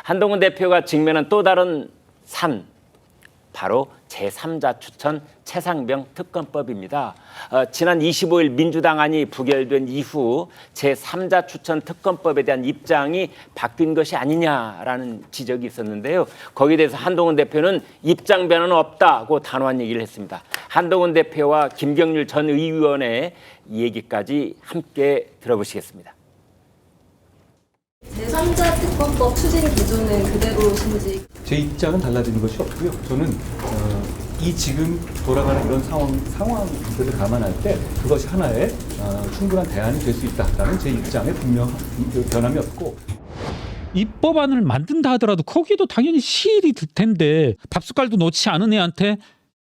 한동훈 대표가 직면한 또 다른 산, 바로 제3자 추천 최상병 특검법입니다. 지난 25일 민주당안이 부결된 이후 제3자 추천 특검법에 대한 입장이 바뀐 것이 아니냐라는 지적이 있었는데요. 거기에 대해서 한동훈 대표는 입장 변화는 없다고 단호한 얘기를 했습니다. 한동훈 대표와 김경률 전 의원의 얘기까지 함께 들어보시겠습니다. 제3자 특검법 추진 기조는 그대로신지? 제 입장은 달라지는 것이 없고요. 저는 이 지금 돌아가는 이런 상황들을 감안할 때 그것이 하나의 충분한 대안이 될 수 있다라는 제 입장에 분명한 변함이 없고. 입법안을 만든다 하더라도 거기도 당연히 시일이 들 텐데 밥숟갈도 놓지 않은 애한테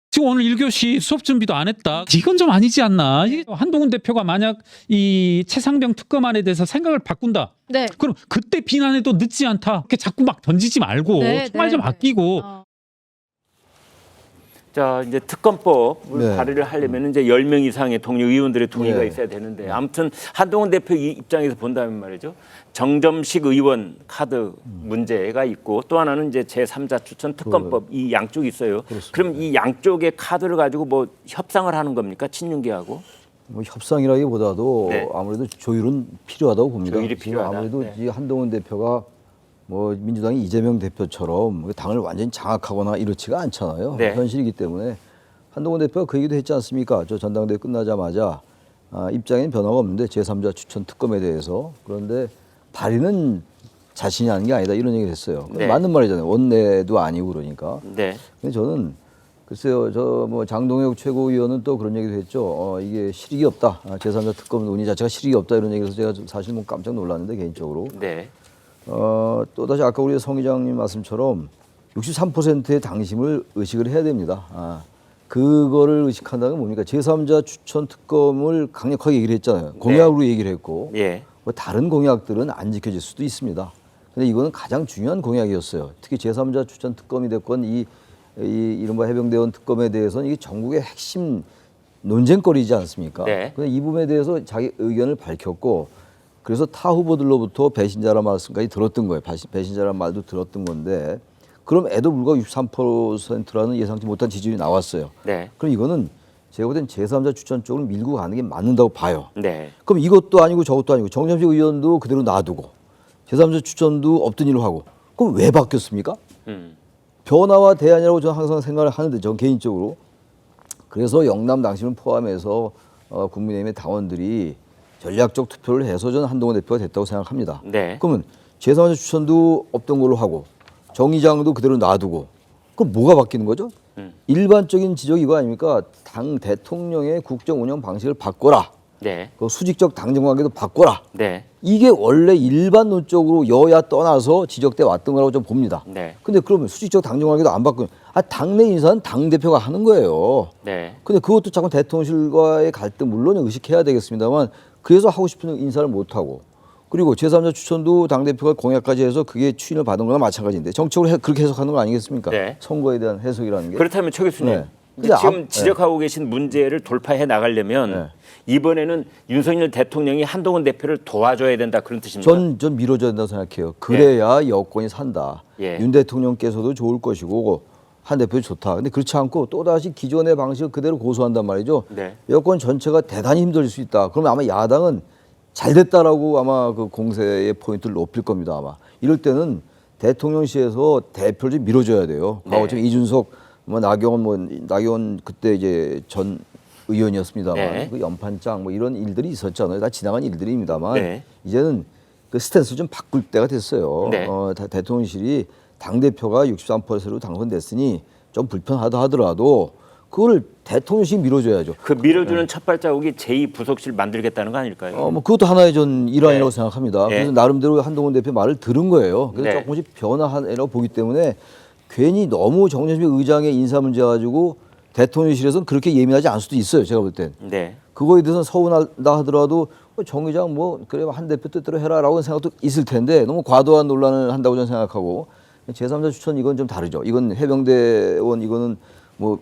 지금 오늘 1교시 수업 준비도 안 했다. 이건 좀 아니지 않나. 한동훈 대표가 만약 이 최상병 특검안에 대해서 생각을 바꾼다. 네. 그럼 그때 비난해도 늦지 않다. 이렇게 자꾸 막 던지지 말고 총알 좀 아끼고. 자, 이제 특검법을 발의를 하려면 이제 10명 이상의 동료 의원들의 동의가 네. 있어야 되는데 아무튼 한동훈 대표 입장에서 본다면 말이죠. 정점식 의원 카드 문제가 있고 또 하나는 이제 제3자 추천 특검법 이 양쪽이 있어요. 그렇습니다. 그럼 이 양쪽의 카드를 가지고 뭐 협상을 하는 겁니까? 친윤계하고? 뭐 협상이라기보다도 네. 아무래도 조율은 필요하다고 봅니다. 조율이 필요하다. 아무래도 네. 이 한동훈 대표가 뭐 민주당이 이재명 대표처럼 당을 완전히 장악하거나 이렇지가 않잖아요. 네. 현실이기 때문에 한동훈 대표가 그 얘기도 했지 않습니까? 저 전당대회 끝나자마자 입장에는 변화가 없는데 제3자 추천 특검에 대해서 그런데 발의는 자신이 하는 게 아니다 이런 얘기를 했어요. 네. 맞는 말이잖아요. 원내도 아니고 그러니까. 네. 근데 저는 글쎄요, 저 뭐 장동혁 최고위원은 또 그런 얘기도 했죠. 이게 실익이 없다. 제3자 특검 논의 자체가 실익이 없다 이런 얘기해서 제가 사실 뭐 깜짝 놀랐는데 개인적으로. 네. 또다시 아까 우리 성 의장님 말씀처럼 63%의 당심을 의식을 해야 됩니다. 그거를 의식한다는 건 뭡니까? 제3자 추천 특검을 강력하게 얘기를 했잖아요. 공약으로 얘기를 했고 예. 뭐 다른 공약들은 안 지켜질 수도 있습니다. 근데 이거는 가장 중요한 공약이었어요. 특히 제3자 추천 특검이 됐건 이 이른바 해병대원 특검에 대해서는 이게 전국의 핵심 논쟁거리지 않습니까? 네. 근데 이 부분에 대해서 자기 의견을 밝혔고 그래서 타 후보들로부터 배신자란 말씀까지 들었던 거예요. 배신자란 말도 들었던 건데 그럼에도 불구하고 63%라는 예상치 못한 지지율이 나왔어요. 네. 그럼 이거는 제가 볼 땐 제3자 추천 쪽으로 밀고 가는 게 맞는다고 봐요. 네. 그럼 이것도 아니고 저것도 아니고 정점식 의원도 그대로 놔두고 제3자 추천도 없던 일로 하고 그럼 왜 바뀌었습니까? 변화와 대안이라고 저는 항상 생각을 하는데 전 개인적으로 그래서 영남 당심을 포함해서 국민의힘의 당원들이 전략적 투표를 해서 저는 한동훈 대표가 됐다고 생각합니다. 네. 그러면 제3자 추천도 없던 걸로 하고 정의장도 그대로 놔두고 그럼 뭐가 바뀌는 거죠? 일반적인 지적이 이거 아닙니까? 당 대통령의 국정 운영 방식을 바꿔라. 네. 그 수직적 당정 관계도 바꿔라. 네. 이게 원래 일반론적으로 여야 떠나서 지적돼 왔던 거라고 좀 봅니다. 네. 근데 그러면 수직적 당정 관계도 안 바꾸면 당내 인사는 당 대표가 하는 거예요. 네. 근데 그것도 자꾸 대통령실과의 갈등 물론 의식해야 되겠습니다만 그래서 하고 싶은 인사를 못 하고 그리고 제3자 추천도 당 대표가 공약까지 해서 그게 추인을 받은 거나 마찬가지인데 정책으로 그렇게 해석하는 거 아니겠습니까? 네. 선거에 대한 해석이라는 게. 그렇다면 최 교수님 네. 이제 근데 지금 지적하고 계신 문제를 돌파해 나가려면 네. 이번에는 윤석열 대통령이 한동훈 대표를 도와줘야 된다 그런 뜻입니까? 전 밀어줘야 된다고 생각해요. 그래야 여권이 산다. 예. 윤 대통령께서도 좋을 것이고 한 대표 좋다. 근데 그렇지 않고 또다시 기존의 방식을 그대로 고수한단 말이죠. 네. 여권 전체가 대단히 힘들 수 있다. 그러면 아마 야당은 잘 됐다라고 아마 그 공세의 포인트를 높일 겁니다. 아마 이럴 때는 대통령실에서 대표를 좀 밀어줘야 돼요. 과거처럼 이준석, 나경원 그때 이제 전 의원이었습니다만 네. 그 연판장 이런 일들이 있었잖아요. 다 지나간 일들입니다만 네. 이제는 그 스탠스 좀 바꿀 때가 됐어요. 네. 대통령실이 당 대표가 63%로 당선됐으니 좀 불편하다 하더라도 그거를 대통령실이 밀어줘야죠. 그 밀어주는 첫 발자국이 제2부속실 만들겠다는 거 아닐까요? 그것도 하나의 전 일환이라고 네. 생각합니다. 네. 그래서 나름대로 한동훈 대표 말을 들은 거예요. 그래서 네. 조금씩 변화하라고 보기 때문에 괜히 너무 정점식 의장의 인사 문제 가지고 대통령실에서는 그렇게 예민하지 않을 수도 있어요. 제가 볼 땐. 네. 그거에 대해서는 서운하다 하더라도 정 의장 그래 한 대표 뜻대로 해라라고 생각도 있을 텐데 너무 과도한 논란을 한다고 저는 생각하고 제3자 추천 이건 좀 다르죠. 이건 해병대원 이거는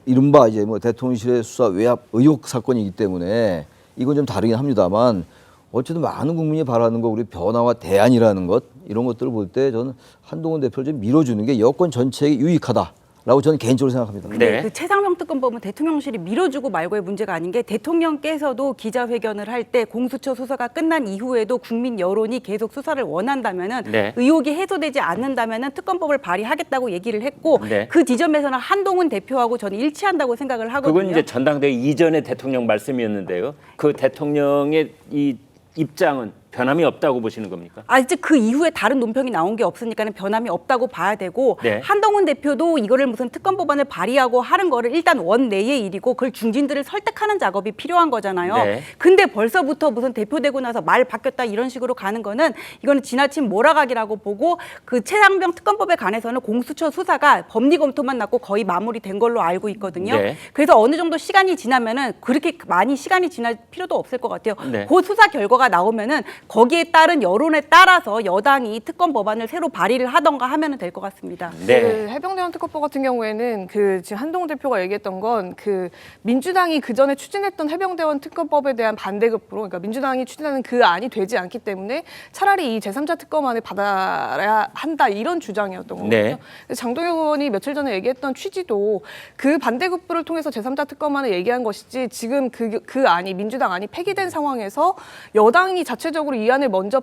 이른바 이제 대통령실의 수사 외압 의혹 사건이기 때문에 이건 좀 다르긴 합니다만 어쨌든 많은 국민이 바라는 거 우리 변화와 대안이라는 것 이런 것들을 볼 때 저는 한동훈 대표를 좀 밀어주는 게 여권 전체에 유익하다라고 저는 개인적으로 생각합니다. 네. 그 최상병 특검법은 대통령실이 밀어주고 말고의 문제가 아닌 게 대통령께서도 기자회견을 할 때 공수처 수사가 끝난 이후에도 국민 여론이 계속 수사를 원한다면은 네. 의혹이 해소되지 않는다면은 특검법을 발의하겠다고 얘기를 했고 네. 그 지점에서는 한동훈 대표하고 저는 일치한다고 생각을 하거든요. 그건 이제 전당대회 이전의 대통령 말씀이었는데요. 그 대통령의 이 입장은 변함이 없다고 보시는 겁니까? 이제 그 이후에 다른 논평이 나온 게 없으니까는 변함이 없다고 봐야 되고 네. 한동훈 대표도 이거를 무슨 특검법안을 발의하고 하는 거를 일단 원내의 일이고 그걸 중진들을 설득하는 작업이 필요한 거잖아요. 네. 근데 벌써부터 무슨 대표되고 나서 말 바뀌었다 이런 식으로 가는 거는 이거는 지나친 몰아가기라고 보고 그 최상병 특검법에 관해서는 공수처 수사가 법리 검토만 났고 거의 마무리된 걸로 알고 있거든요. 네. 그래서 어느 정도 시간이 지나면은 그렇게 많이 시간이 지날 필요도 없을 것 같아요. 네. 그 수사 결과가 나오면은 거기에 따른 여론에 따라서 여당이 특검 법안을 새로 발의를 하던가 하면 될 것 같습니다. 네. 그 해병대원 특검법 같은 경우에는 그 지금 한동훈 대표가 얘기했던 건 그 민주당이 그 전에 추진했던 해병대원 특검법에 대한 반대급부로 그러니까 민주당이 추진하는 그 안이 되지 않기 때문에 차라리 이 제3자 특검안을 받아야 한다 이런 주장이었던 거거든요. 네. 장동혁 의원이 며칠 전에 얘기했던 취지도 그 반대급부를 통해서 제3자 특검안을 얘기한 것이지 지금 그 안이 민주당 안이 폐기된 상황에서 여당이 자체적으로 이 안을 먼저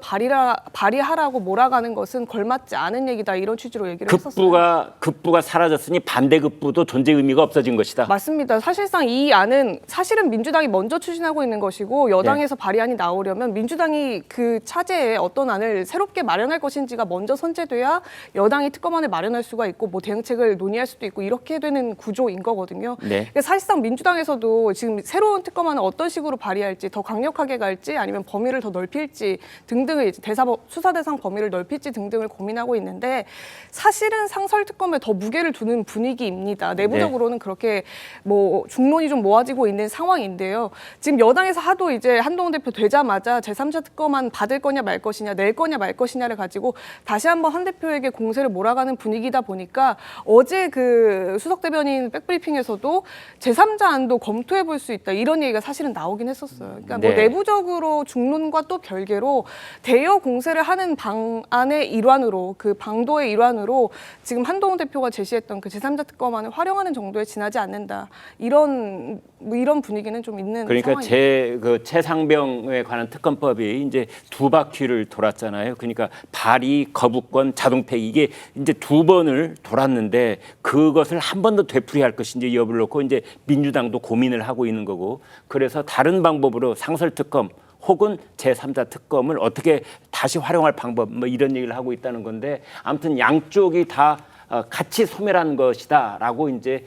발의하라고 몰아가는 것은 걸맞지 않은 얘기다 이런 취지로 얘기를 했었어요. 급부가 사라졌으니 반대급부도 존재 의미가 없어진 것이다. 맞습니다. 사실상 이 안은 사실은 민주당이 먼저 추진하고 있는 것이고 여당에서 네. 발의안이 나오려면 민주당이 그 차제에 어떤 안을 새롭게 마련할 것인지가 먼저 선제돼야 여당이 특검안을 마련할 수가 있고 뭐 대응책을 논의할 수도 있고 이렇게 되는 구조인 거거든요. 네. 그러니까 사실상 민주당에서도 지금 새로운 특검안을 어떤 식으로 발의할지 더 강력하게 갈지 아니면 범위를 더 넓힐지 등등을 이제 수사 대상 범위를 넓힐지 등등을 고민하고 있는데 사실은 상설 특검에 더 무게를 두는 분위기입니다. 내부적으로는 그렇게 뭐 중론이 좀 모아지고 있는 상황인데요. 지금 여당에서 하도 이제 한동훈 대표 되자마자 제3자 특검안 받을 거냐 말 것이냐 낼 거냐 말 것이냐를 가지고 다시 한번 한 대표에게 공세를 몰아가는 분위기다 보니까 어제 그 수석 대변인 백브리핑에서도 제3자 안도 검토해 볼 수 있다 이런 얘기가 사실은 나오긴 했었어요. 그러니까 네. 뭐 내부적으로 중론과 또 별개로 대여 공세를 하는 방안의 일환으로 그 방도의 일환으로 지금 한동훈 대표가 제시했던 그 제3자 특검안을 활용하는 정도에 지나지 않는다 이런 분위기는 좀 있는 그러니까 상황입니다. 그 최상병에 관한 특검법이 이제 두 바퀴를 돌았잖아요. 그러니까 발의, 거부권, 자동폐기 이게 이제 두 번을 돌았는데 그것을 한 번 더 되풀이할 것인지 여부를 놓고 이제 민주당도 고민을 하고 있는 거고 그래서 다른 방법으로 상설 특검 혹은 제3자 특검을 어떻게 다시 활용할 방법 뭐 이런 얘기를 하고 있다는 건데 아무튼 양쪽이 다 같이 소멸한 것이다라고 이제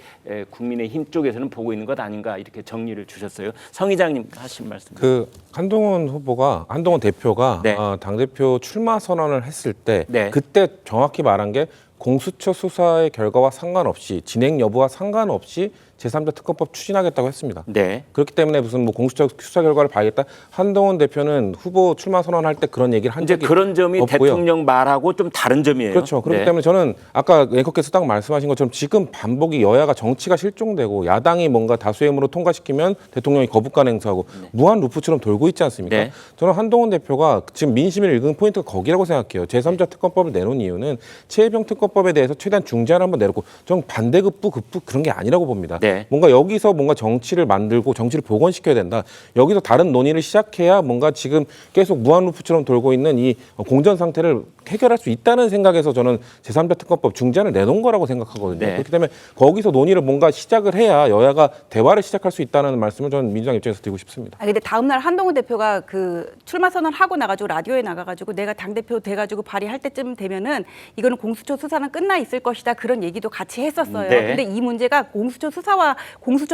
국민의힘 쪽에서는 보고 있는 것 아닌가 이렇게 정리를 주셨어요. 성 의장님 하신 말씀. 그 한동훈 대표가 네. 당대표 출마 선언을 했을 때 네. 그때 정확히 말한 게 공수처 수사의 결과와 상관없이 진행 여부와 상관없이 제3자 특검법 추진하겠다고 했습니다. 네. 그렇기 때문에 무슨 뭐 공수처 수사 결과를 봐야겠다. 한동훈 대표는 후보 출마 선언할 때 그런 얘기를 한 이제 적이 그런 점이 없고요. 대통령 말하고 좀 다른 점이에요. 그렇죠. 그렇기 네. 때문에 저는 아까 앵커께서 딱 말씀하신 것처럼 지금 반복이 여야가 정치가 실종되고 야당이 뭔가 다수의 힘으로 통과시키면 대통령이 거부권 행사하고 무한 루프처럼 돌고 있지 않습니까? 네. 저는 한동훈 대표가 지금 민심을 읽은 포인트가 거기라고 생각해요. 제3자 특검법을 내놓은 이유는 최혜병 특검법에 대해서 최대한 중재안을 한번 내놓고 저는 반대급부 급부 그런 게 아니라고 봅니다. 네. 뭔가 여기서 뭔가 정치를 만들고 정치를 복원시켜야 된다. 여기서 다른 논의를 시작해야 뭔가 지금 계속 무한 루프처럼 돌고 있는 이 공전 상태를 해결할 수 있다는 생각에서 저는 제3자 특검법 중재안을 내놓은 거라고 생각하거든요. 네. 그렇기 때문에 거기서 논의를 뭔가 시작을 해야 여야가 대화를 시작할 수 있다는 말씀을 저는 민주당 입장에서 드리고 싶습니다. 근데 다음 날 한동훈 대표가 그 출마 선언하고 나가지고 라디오에 나가가지고 내가 당 대표 돼가지고 발의할 때쯤 되면은 이거는 공수처 수사는 끝나 있을 것이다 그런 얘기도 같이 했었어요. 네. 근데 이 문제가 공수처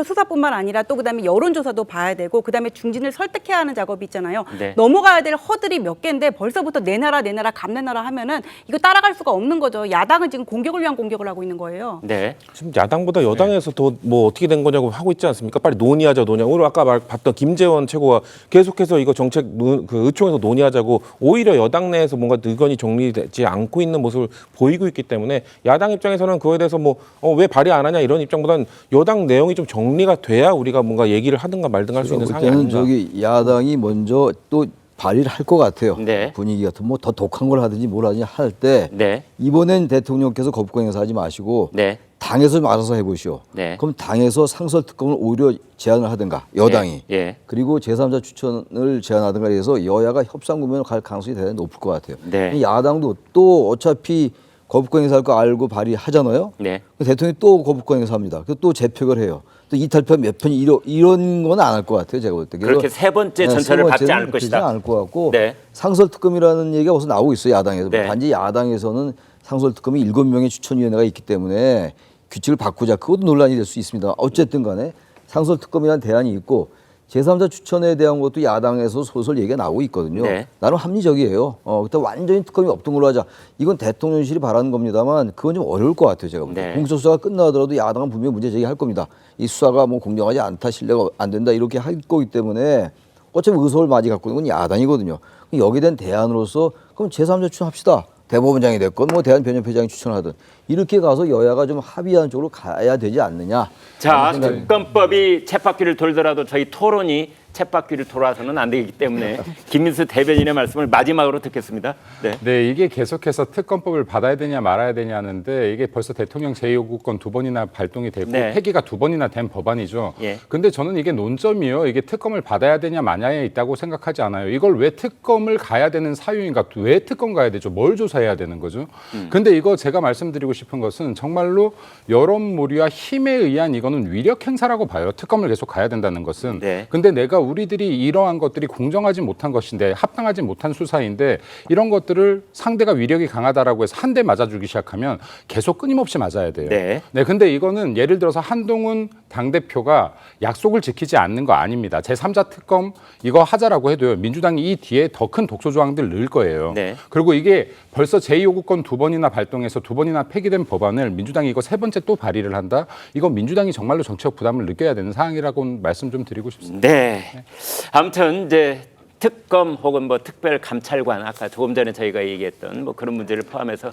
수사뿐만 아니라 또 그다음에 여론조사도 봐야 되고 그다음에 중진을 설득해야 하는 작업이 있잖아요. 네. 넘어가야 될 허들이 몇 개인데 벌써부터 내놔라 감내놔라 하면은 이거 따라갈 수가 없는 거죠. 야당은 지금 공격을 위한 공격을 하고 있는 거예요. 네. 지금 야당보다 여당에서 더 뭐 어떻게 된 거냐고 하고 있지 않습니까? 빨리 논의하자. 오늘 아까 봤던 김재원 최고가 계속해서 이거 정책 그 의총에서 논의하자고 오히려 여당 내에서 뭔가 의견이 정리되지 않고 있는 모습을 보이고 있기 때문에 야당 입장에서는 그거에 대해서 뭐 왜 발의 안 하냐 이런 입장보다는 여당 내용이 좀 정리가 돼야 우리가 뭔가 얘기를 하든가 말든가 할 수 있는 상황이 그때는 아닌가. 저기 야당이 먼저 또 발의를 할 것 같아요. 네. 분위기 같은 뭐 더 독한 걸 하든지 뭘 하든지 할 때 네. 이번엔 대통령께서 거부권 행사하지 마시고 네. 당에서 좀 알아서 해보시오. 네. 그럼 당에서 상설특검을 오히려 제안을 하든가 여당이 예. 그리고 제3자 추천을 제안하든가 해서 여야가 협상 구면으로 갈 가능성이 대단히 높을 것 같아요. 네. 야당도 또 어차피 거부권 행사할 거 알고 발의하잖아요. 네. 대통령이 또 거부권 행사합니다. 그리고 또 재표결 해요. 또 이탈표 몇 편이 이런 건 안 할 것 같아요. 제가 볼 때. 그래서 그렇게 세 번째 네, 전철을 세 밟지 번째는 않을 것이다. 그러지는 않을 것 같고 네. 상설특검이라는 얘기가 어디서 나오고 있어요. 야당에서. 네. 단지 야당에서는 상설특검이 7명의 추천위원회가 있기 때문에 규칙을 바꾸자. 그것도 논란이 될 수 있습니다. 어쨌든 간에 상설특검이라는 대안이 있고 제3자 추천에 대한 것도 야당에서 소설 얘기가 나오고 있거든요. 네. 나름 합리적이에요. 그때 완전히 특검이 없던 걸로 하자. 이건 대통령실이 바라는 겁니다만 그건 좀 어려울 것 같아요. 제가 볼 때. 네. 공수처 수사가 끝나더라도 야당은 분명히 문제 제기할 겁니다. 이 수사가 뭐 공정하지 않다, 신뢰가 안 된다 이렇게 할 거기 때문에 어차피 의석을 많이 갖고 있는 건 야당이거든요. 여기에 대한 대안으로서 그럼 제3자 추천합시다. 대법원장이 됐건 뭐 대한변협회장이 추천하든 이렇게 가서 여야가 좀 합의하는 쪽으로 가야 되지 않느냐. 자, 특검법이 쳇바퀴를 돌더라도 저희 토론이 쳇바퀴를 돌아서는 안 되기 때문에 김민수 대변인의 말씀을 마지막으로 듣겠습니다. 네. 네, 이게 계속해서 특검법을 받아야 되냐 말아야 되냐 하는데 이게 벌써 대통령 제2요구권 2번이나 발동이 됐고 네. 폐기가 2번이나 된 법안이죠. 예. 근데 저는 이게 논점이요. 이게 특검을 받아야 되냐 마냐에 있다고 생각하지 않아요. 이걸 왜 특검을 가야 되는 사유인가? 왜 특검 가야 되죠? 뭘 조사해야 되는 거죠? 근데 이거 제가 말씀드리고 싶은 것은 정말로 여론몰이와 힘에 의한 이거는 위력 행사라고 봐요. 특검을 계속 가야 된다는 것은. 네. 근데 내가 우리들이 이러한 것들이 공정하지 못한 것인데 합당하지 못한 수사인데 이런 것들을 상대가 위력이 강하다라고 해서 한 대 맞아주기 시작하면 계속 끊임없이 맞아야 돼요. 네. 근데 이거는 예를 들어서 한동훈 당대표가 약속을 지키지 않는 거 아닙니다. 제3자 특검 이거 하자라고 해도요. 민주당이 이 뒤에 더 큰 독소 조항들 넣을 거예요. 네. 그리고 이게 벌써 제2요구권 2번이나 발동해서 2번이나 폐기된 법안을 민주당이 이거 세 번째 또 발의를 한다? 이건 민주당이 정말로 정치적 부담을 느껴야 되는 사항이라고 말씀 좀 드리고 싶습니다. 네. 아무튼 이제 특검 혹은 뭐 특별감찰관 아까 조금 전에 저희가 얘기했던 뭐 그런 문제를 포함해서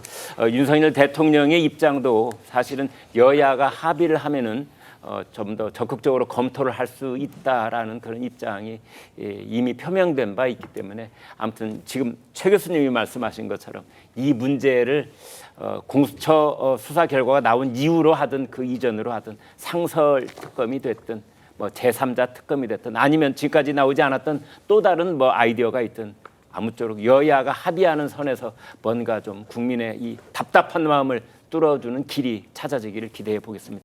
윤석열 대통령의 입장도 사실은 여야가 합의를 하면은 좀 더 적극적으로 검토를 할 수 있다라는 그런 입장이 이미 표명된 바 있기 때문에 아무튼 지금 최 교수님이 말씀하신 것처럼 이 문제를 공수처 수사 결과가 나온 이후로 하든 그 이전으로 하든 상설 특검이 됐든 뭐 제3자 특검이 됐든 아니면 지금까지 나오지 않았던 또 다른 뭐 아이디어가 있든 아무쪼록 여야가 합의하는 선에서 뭔가 좀 국민의 이 답답한 마음을 뚫어주는 길이 찾아지기를 기대해 보겠습니다.